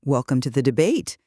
Welcome to the debate.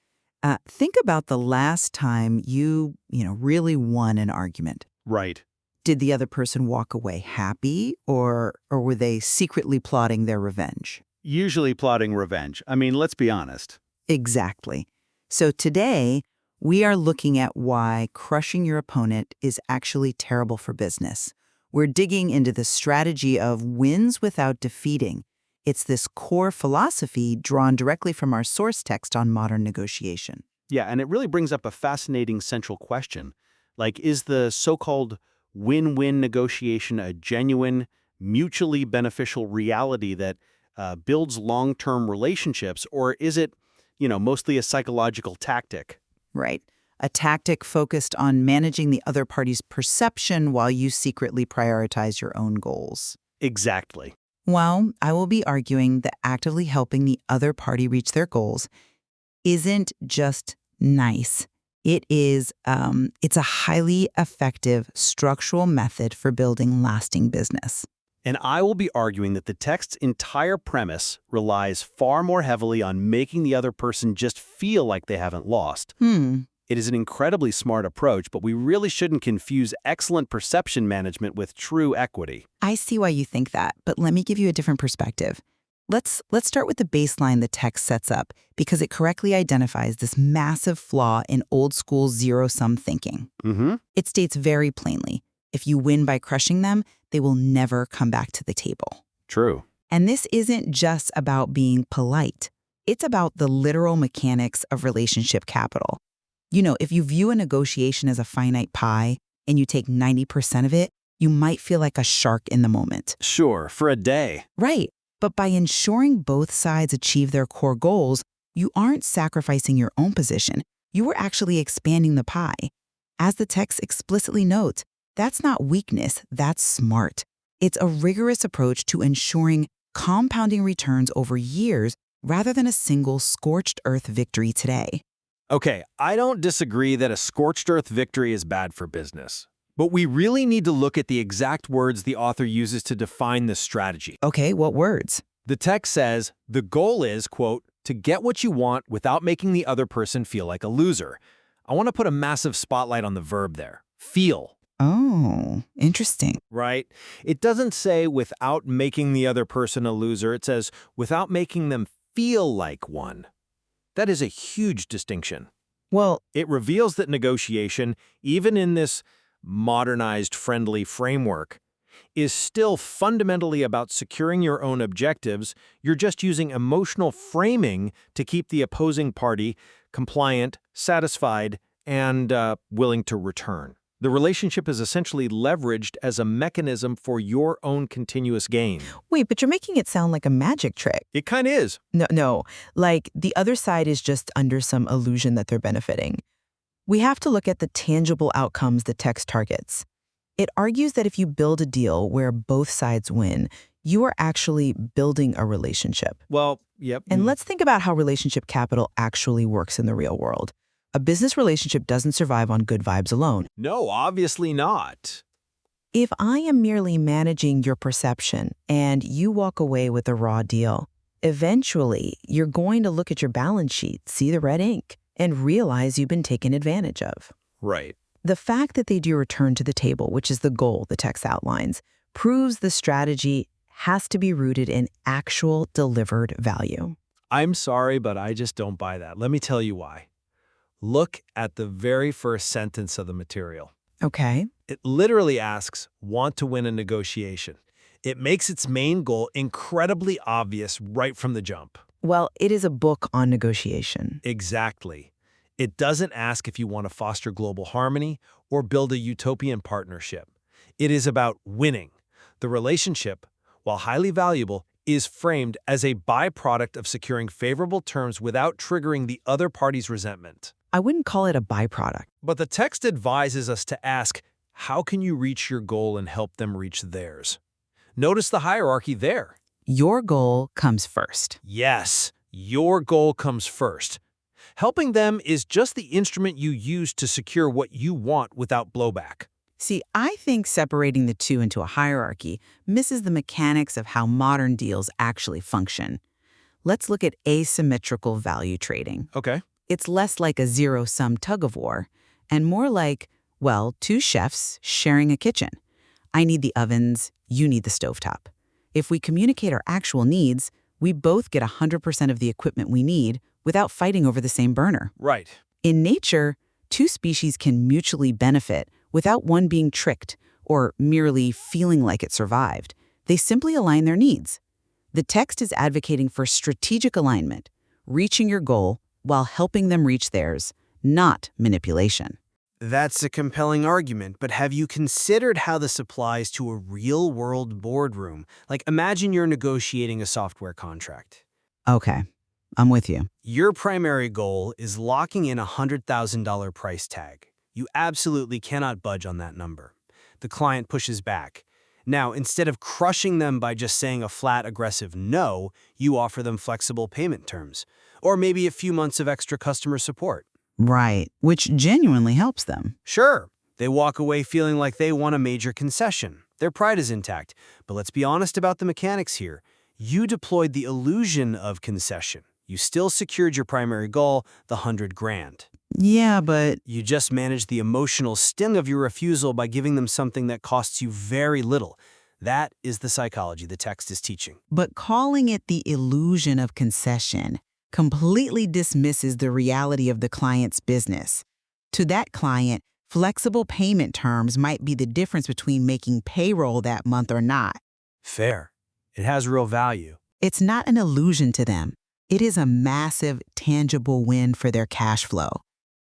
Think about the last time you really won an argument. Right. Did the other person walk away happy or were they secretly plotting their revenge? Usually plotting revenge. I mean, let's be honest. Exactly. So today, we are looking at why crushing your opponent is actually terrible for business. We're digging into the strategy of wins without defeating. It's this core philosophy drawn directly from our source text on modern negotiation. Yeah, and it really brings up a fascinating central question. Like, is the so-called win-win negotiation a genuine, mutually beneficial reality that builds long-term relationships, or is it, mostly a psychological tactic? Right. A tactic focused on managing the other party's perception while you secretly prioritize your own goals. Exactly. Well, I will be arguing that actively helping the other party reach their goals isn't just nice. It's a highly effective structural method for building lasting business. And I will be arguing that the text's entire premise relies far more heavily on making the other person just feel like they haven't lost. It is an incredibly smart approach, but we really shouldn't confuse excellent perception management with true equity. I see why you think that, but let me give you a different perspective. Let's start with the baseline the text sets up because it correctly identifies this massive flaw in old-school zero-sum thinking. It states very plainly, if you win by crushing them, they will never come back to the table. True. And this isn't just about being polite. It's about the literal mechanics of relationship capital. If you view a negotiation as a finite pie and you take 90% of it, you might feel like a shark in the moment. Sure, for a day. Right. But by ensuring both sides achieve their core goals, you aren't sacrificing your own position. You are actually expanding the pie. As the text explicitly notes, that's not weakness, that's smart. It's a rigorous approach to ensuring compounding returns over years rather than a single scorched earth victory today. Okay, I don't disagree that a scorched earth victory is bad for business. But we really need to look at the exact words the author uses to define this strategy. Okay, what words? The text says, the goal is, quote, to get what you want without making the other person feel like a loser. I want to put a massive spotlight on the verb there. Feel. Oh, interesting. Right? It doesn't say without making the other person a loser. It says without making them feel like one. That is a huge distinction. Well, It reveals that negotiation, even in this modernized, friendly framework, is still fundamentally about securing your own objectives. You're just using emotional framing to keep the opposing party compliant, satisfied, and willing to return. The relationship is essentially leveraged as a mechanism for your own continuous gain. wait, but you're making it sound like a magic trick. It kind of is. No, like the other side is just under some illusion that they're benefiting. We have to look at the tangible outcomes the text targets. It argues that if you build a deal where both sides win, you are actually building a relationship. Well, yep. And let's think about how relationship capital actually works in the real world. A business relationship doesn't survive on good vibes alone. No, obviously not. If I am merely managing your perception and you walk away with a raw deal, eventually you're going to look at your balance sheet, see the red ink, and realize you've been taken advantage of. Right. The fact that they do return to the table, which is the goal the text outlines, proves the strategy has to be rooted in actual delivered value. I'm sorry, but I just don't buy that. Let me tell you why. Look at the very first sentence of the material. Okay. It literally asks, want to win a negotiation. It makes its main goal incredibly obvious right from the jump. Well, it is a book on negotiation. Exactly. It doesn't ask if you want to foster global harmony or build a utopian partnership. It is about winning. The relationship, while highly valuable, is framed as a byproduct of securing favorable terms without triggering the other party's resentment. I wouldn't call it a byproduct. But the text advises us to ask, how can you reach your goal and help them reach theirs? Notice the hierarchy there. Your goal comes first. Yes, your goal comes first. Helping them is just the instrument you use to secure what you want without blowback. See, I think separating the two into a hierarchy misses the mechanics of how modern deals actually function. Let's look at asymmetrical value trading. Okay. It's less like a zero-sum tug-of-war and more like, well, two chefs sharing a kitchen. I need the ovens, you need the stovetop. If we communicate our actual needs, we both get 100% of the equipment we need without fighting over the same burner. Right. In nature, two species can mutually benefit without one being tricked or merely feeling like it survived. They simply align their needs. The text is advocating for strategic alignment, reaching your goal while helping them reach theirs, not manipulation. That's a compelling argument, but have you considered how this applies to a real-world boardroom? Like, imagine you're negotiating a software contract. Okay, I'm with you. Your primary goal is locking in a $100,000 price tag. You absolutely cannot budge on that number. The client pushes back. Now, instead of crushing them by just saying a flat, aggressive no, you offer them flexible payment terms, or maybe a few months of extra customer support. Right, which genuinely helps them. Sure, they walk away feeling like they won a major concession. Their pride is intact. But let's be honest about the mechanics here. You deployed the illusion of concession. You still secured your primary goal, the $100,000. Yeah, but You just managed the emotional sting of your refusal by giving them something that costs you very little. That is the psychology the text is teaching. calling it the illusion of concession completely dismisses the reality of the client's business. To that client, flexible payment terms might be the difference between making payroll that month or not. Fair. It has real value. It's not an illusion to them. It is a massive, tangible win for their cash flow.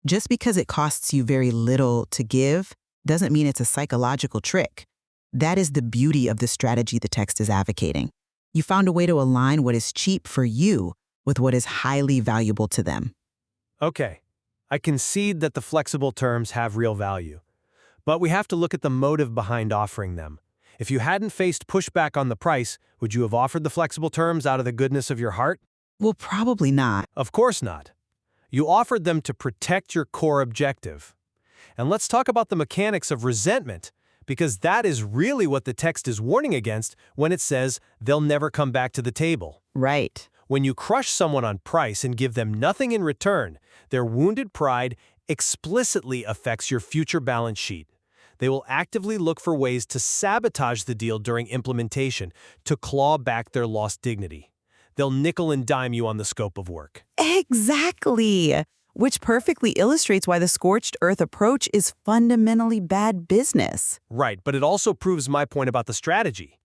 Just because it costs you very little to give doesn't mean it's a psychological trick. That is the beauty of the strategy the text is advocating. You found a way to align what is cheap for you with what is highly valuable to them. Okay. I concede that the flexible terms have real value. But we have to look at the motive behind offering them. If you hadn't faced pushback on the price, would you have offered the flexible terms out of the goodness of your heart? Well, probably not. Of course not. You offered them to protect your core objective. And let's talk about the mechanics of resentment, because that is really what the text is warning against when it says they'll never come back to the table. Right. When you crush someone on price and give them nothing in return, their wounded pride explicitly affects your future balance sheet. They will actively look for ways to sabotage the deal during implementation, to claw back their lost dignity. They'll nickel and dime you on the scope of work. Exactly. Which perfectly illustrates why the scorched earth approach is fundamentally bad business. Right, but it also proves my point about the strategy.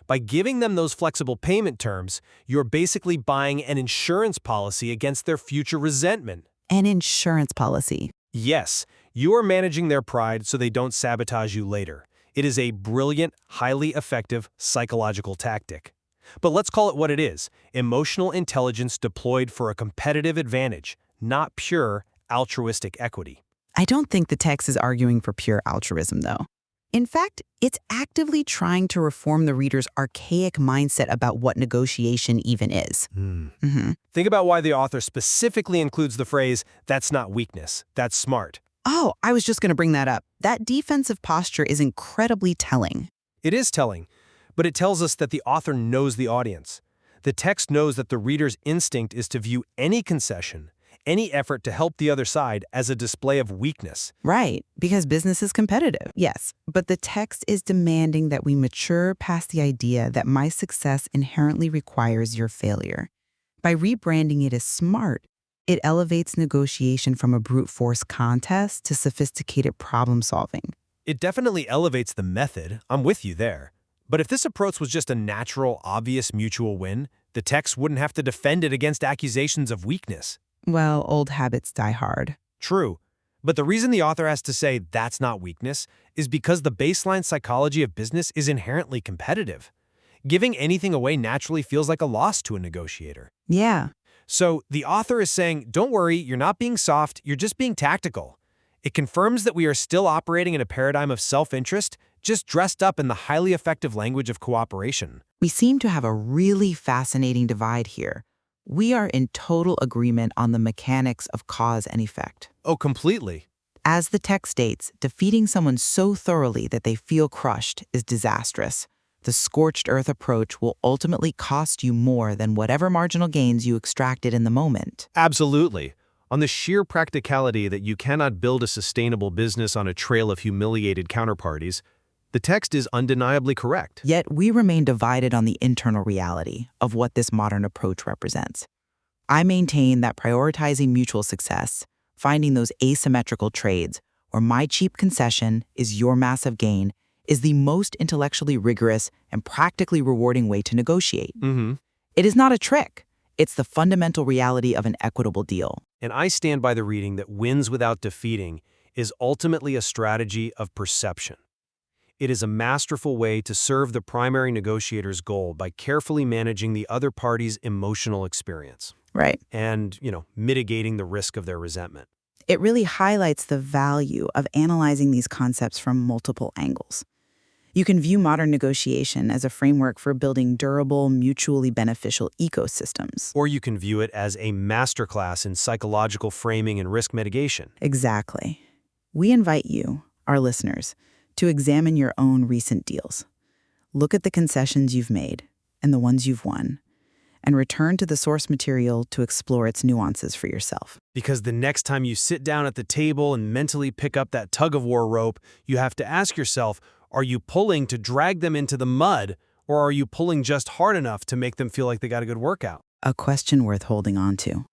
By giving them those flexible payment terms, you're basically buying an insurance policy against their future resentment. An insurance policy. Yes, you are managing their pride so they don't sabotage you later. It is a brilliant, highly effective psychological tactic. But let's call it what it is: emotional intelligence deployed for a competitive advantage, not pure altruistic equity. I don't think the text is arguing for pure altruism, though. In fact, it's actively trying to reform the reader's archaic mindset about what negotiation even is. Think about why the author specifically includes the phrase, "That's not weakness, that's smart." Oh, I was just going to bring that up. That defensive posture is incredibly telling. It is telling, but it tells us that the author knows the audience. The text knows that the reader's instinct is to view any concession, any effort to help the other side, as a display of weakness. Right, because business is competitive. Yes, but the text is demanding that we mature past the idea that my success inherently requires your failure. By rebranding it as smart, it elevates negotiation from a brute force contest to sophisticated problem solving. It definitely elevates the method. I'm with you there. But if this approach was just a natural, obvious mutual win, the text wouldn't have to defend it against accusations of weakness. Well, old habits die hard. True. But the reason the author has to say that's not weakness is because the baseline psychology of business is inherently competitive. Giving anything away naturally feels like a loss to a negotiator. Yeah. So the author is saying, don't worry, you're not being soft, you're just being tactical. It confirms that we are still operating in a paradigm of self-interest, just dressed up in the highly effective language of cooperation. We seem to have a really fascinating divide here. We are in total agreement on the mechanics of cause and effect. Oh, completely. As the text states, defeating someone so thoroughly that they feel crushed is disastrous. The scorched earth approach will ultimately cost you more than whatever marginal gains you extracted in the moment. Absolutely. On the sheer practicality that you cannot build a sustainable business on a trail of humiliated counterparties, the text is undeniably correct. Yet we remain divided on the internal reality of what this modern approach represents. I maintain that prioritizing mutual success, finding those asymmetrical trades, where my cheap concession is your massive gain, is the most intellectually rigorous and practically rewarding way to negotiate. It is not a trick. It's the fundamental reality of an equitable deal. And I stand by the reading that wins without defeating is ultimately a strategy of perception. It is a masterful way to serve the primary negotiator's goal by carefully managing the other party's emotional experience. Right. And, mitigating the risk of their resentment. It really highlights the value of analyzing these concepts from multiple angles. You can view modern negotiation as a framework for building durable, mutually beneficial ecosystems. Or you can view it as a masterclass in psychological framing and risk mitigation. Exactly. We invite you, our listeners, to examine your own recent deals. Look at the concessions you've made and the ones you've won, and return to the source material to explore its nuances for yourself. Because the next time you sit down at the table and mentally pick up that tug-of-war rope, you have to ask yourself, are you pulling to drag them into the mud, or are you pulling just hard enough to make them feel like they got a good workout? A question worth holding on to.